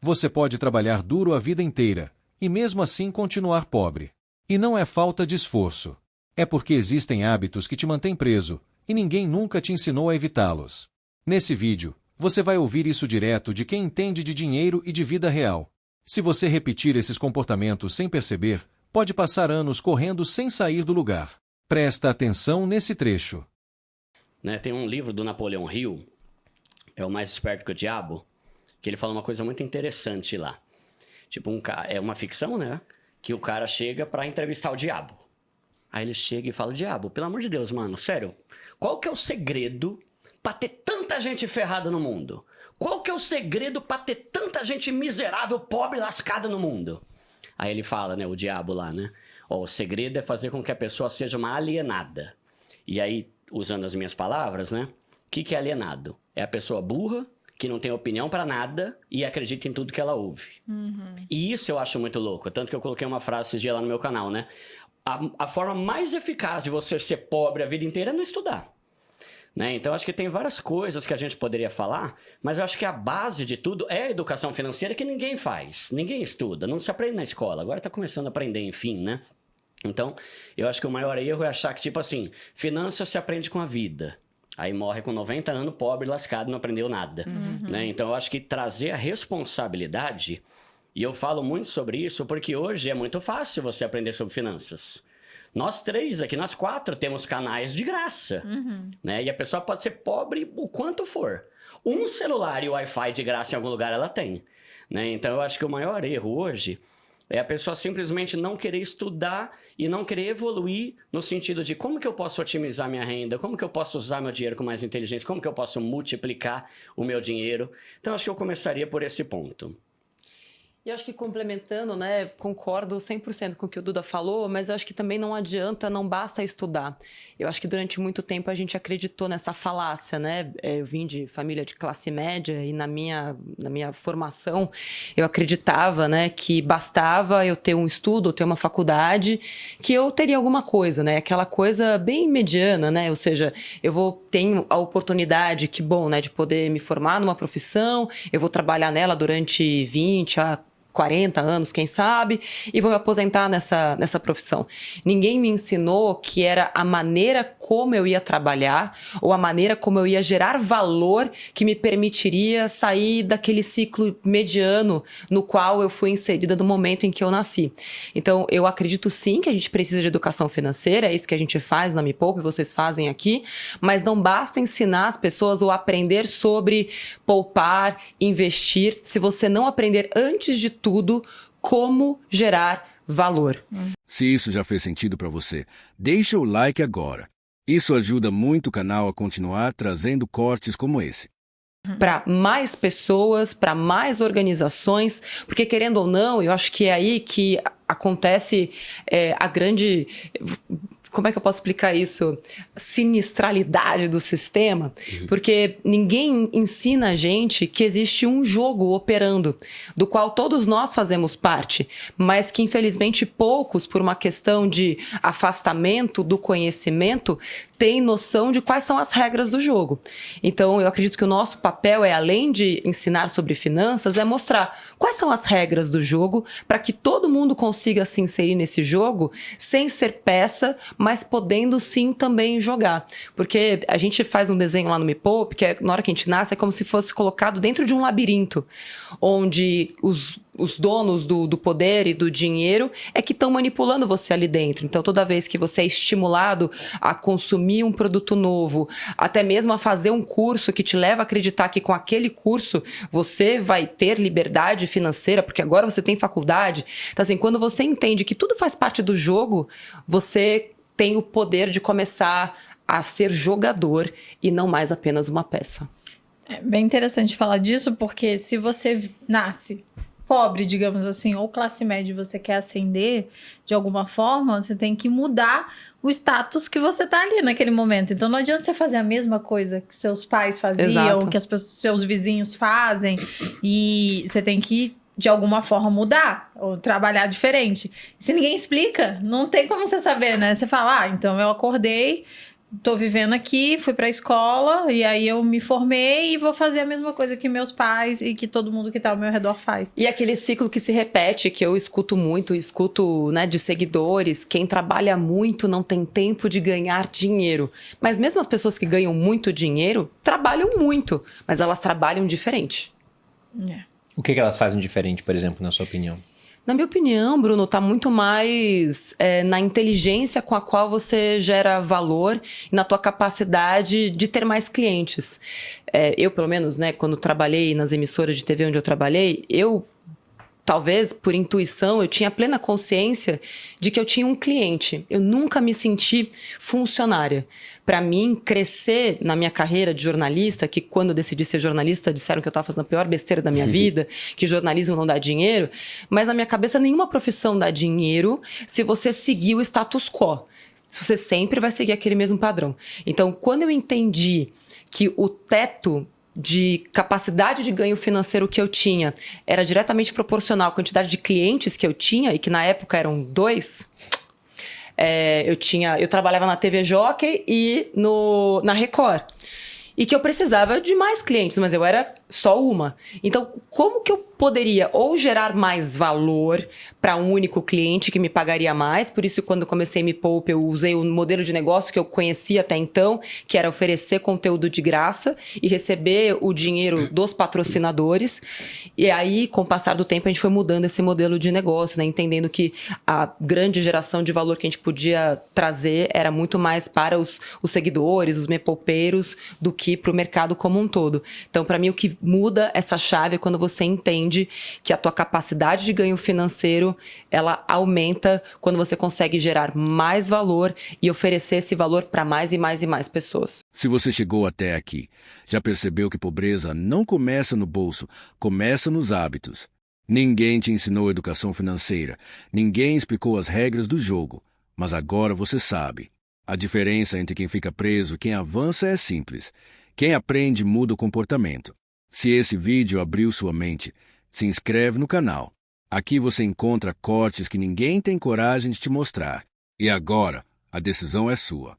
Você pode trabalhar duro a vida inteira, e mesmo assim continuar pobre. E não é falta de esforço. É porque existem hábitos que te mantêm preso, e ninguém nunca te ensinou a evitá-los. Nesse vídeo, você vai ouvir isso direto de quem entende de dinheiro e de vida real. Se você repetir esses comportamentos sem perceber, pode passar anos correndo sem sair do lugar. Presta atenção nesse trecho. Tem um livro do Napoleão Hill, É o Mais Esperto que o Diabo, que ele fala uma coisa muito interessante lá. Tipo, é uma ficção, né? Que o cara chega pra entrevistar o diabo. Aí ele chega e fala, diabo, pelo amor de Deus, mano, sério, qual que é o segredo pra ter tanta gente ferrada no mundo? Qual que é o segredo pra ter tanta gente miserável, pobre, lascada no mundo? Aí ele fala, né, o diabo lá, né? O segredo é fazer com que a pessoa seja uma alienada. E aí, usando as minhas palavras, né? O que é alienado? É a pessoa burra, que não tem opinião pra nada e acredita em tudo que ela ouve. E isso eu acho muito louco. Tanto que eu coloquei uma frase esse dia lá no meu canal, né? A forma mais eficaz de você ser pobre a vida inteira é não estudar. Então, acho que tem várias coisas que a gente poderia falar, mas eu acho que a base de tudo é a educação financeira que ninguém faz. Ninguém estuda, não se aprende na escola. Agora tá começando a aprender, enfim, né? Então, eu acho que o maior erro é achar que, tipo assim, finanças se aprende com a vida. Aí morre com 90 anos, pobre, lascado, não aprendeu nada. Então, eu acho que trazer a responsabilidade, e eu falo muito sobre isso porque hoje é muito fácil você aprender sobre finanças. Nós 3 aqui, nós 4 temos canais de graça. E a pessoa pode ser pobre o quanto for. Um celular e o Wi-Fi de graça em algum lugar ela tem. Então, eu acho que o maior erro hoje é a pessoa simplesmente não querer estudar e não querer evoluir no sentido de como que eu posso otimizar minha renda, como que eu posso usar meu dinheiro com mais inteligência, como que eu posso multiplicar o meu dinheiro. Então, acho que eu começaria por esse ponto. E acho que complementando, concordo 100% com o que o Duda falou, mas eu acho que também não adianta, não basta estudar. Eu acho que durante muito tempo a gente acreditou nessa falácia, Eu vim de família de classe média e na minha formação eu acreditava, que bastava eu ter um estudo, ter uma faculdade, que eu teria alguma coisa, Aquela coisa bem mediana, Ou seja, tenho a oportunidade, que bom, de poder me formar numa profissão, eu vou trabalhar nela durante 20 a 40 anos, quem sabe, e vou me aposentar nessa profissão. Ninguém me ensinou que era a maneira como eu ia trabalhar ou a maneira como eu ia gerar valor que me permitiria sair daquele ciclo mediano no qual eu fui inserida no momento em que eu nasci. Então, eu acredito sim que a gente precisa de educação financeira, é isso que a gente faz na Me Poupe, vocês fazem aqui, mas não basta ensinar as pessoas ou aprender sobre poupar, investir, se você não aprender antes de tudo como gerar valor. Se isso já fez sentido para você, deixa o like agora. Isso ajuda muito o canal a continuar trazendo cortes como esse. Para mais pessoas, para mais organizações, porque querendo ou não, eu acho que é aí que acontece a grande... Como é que eu posso explicar isso? Sinistralidade do sistema, porque ninguém ensina a gente que existe um jogo operando, do qual todos nós fazemos parte, mas que infelizmente poucos, por uma questão de afastamento do conhecimento, têm noção de quais são as regras do jogo. Então, eu acredito que o nosso papel além de ensinar sobre finanças, é mostrar quais são as regras do jogo para que todo mundo consiga se inserir nesse jogo sem ser peça, mas podendo sim também jogar. Porque a gente faz um desenho lá no Me Poupe, que na hora que a gente nasce, é como se fosse colocado dentro de um labirinto, onde os donos do poder e do dinheiro é que estão manipulando você ali dentro. Então, toda vez que você é estimulado a consumir um produto novo, até mesmo a fazer um curso que te leva a acreditar que com aquele curso você vai ter liberdade financeira, porque agora você tem faculdade. Então, assim, quando você entende que tudo faz parte do jogo, você tem o poder de começar a ser jogador e não mais apenas uma peça. É bem interessante falar disso, porque se você nasce pobre, digamos assim, ou classe média, você quer ascender de alguma forma, você tem que mudar o status que você tá ali naquele momento. Então não adianta você fazer a mesma coisa que seus pais faziam, Exato. que seus vizinhos fazem, e você tem que de alguma forma mudar ou trabalhar diferente. Se ninguém explica, não tem como você saber, né? Você fala, então eu acordei, tô vivendo aqui, fui pra escola, e aí eu me formei e vou fazer a mesma coisa que meus pais e que todo mundo que tá ao meu redor faz. E aquele ciclo que se repete, que eu escuto muito, né, de seguidores, quem trabalha muito não tem tempo de ganhar dinheiro. Mas mesmo as pessoas que ganham muito dinheiro, trabalham muito, mas elas trabalham diferente. É. O que elas fazem diferente, por exemplo, na sua opinião? Na minha opinião, Bruno, tá muito mais na inteligência com a qual você gera valor e na tua capacidade de ter mais clientes. Eu, pelo menos, né, quando trabalhei nas emissoras de TV onde eu trabalhei, talvez por intuição, eu tinha plena consciência de que eu tinha um cliente. Eu nunca me senti funcionária. Para mim, crescer na minha carreira de jornalista, que quando eu decidi ser jornalista, disseram que eu estava fazendo a pior besteira da minha vida, que jornalismo não dá dinheiro, mas na minha cabeça nenhuma profissão dá dinheiro se você seguir o status quo. Você sempre vai seguir aquele mesmo padrão. Então, quando eu entendi que o teto de capacidade de ganho financeiro que eu tinha era diretamente proporcional à quantidade de clientes que eu tinha, e que na época eram 2, eu trabalhava na TV Jockey e na Record. E que eu precisava de mais clientes, mas eu era só uma. Então, como que eu poderia ou gerar mais valor para um único cliente que me pagaria mais? Por isso, quando eu comecei Me Poupe, eu usei o modelo de negócio que eu conhecia até então, que era oferecer conteúdo de graça e receber o dinheiro dos patrocinadores. E aí, com o passar do tempo, a gente foi mudando esse modelo de negócio, né? Entendendo que a grande geração de valor que a gente podia trazer era muito mais para os seguidores, os mepoupeiros, do que para o mercado como um todo. Então, para mim, o que muda essa chave é quando você entende que a tua capacidade de ganho financeiro, ela aumenta quando você consegue gerar mais valor e oferecer esse valor para mais e mais e mais pessoas. Se você chegou até aqui, já percebeu que pobreza não começa no bolso, começa nos hábitos. Ninguém te ensinou educação financeira, ninguém explicou as regras do jogo, mas agora você sabe. A diferença entre quem fica preso e quem avança é simples. Quem aprende muda o comportamento. Se esse vídeo abriu sua mente, se inscreve no canal. Aqui você encontra cortes que ninguém tem coragem de te mostrar. E agora, a decisão é sua.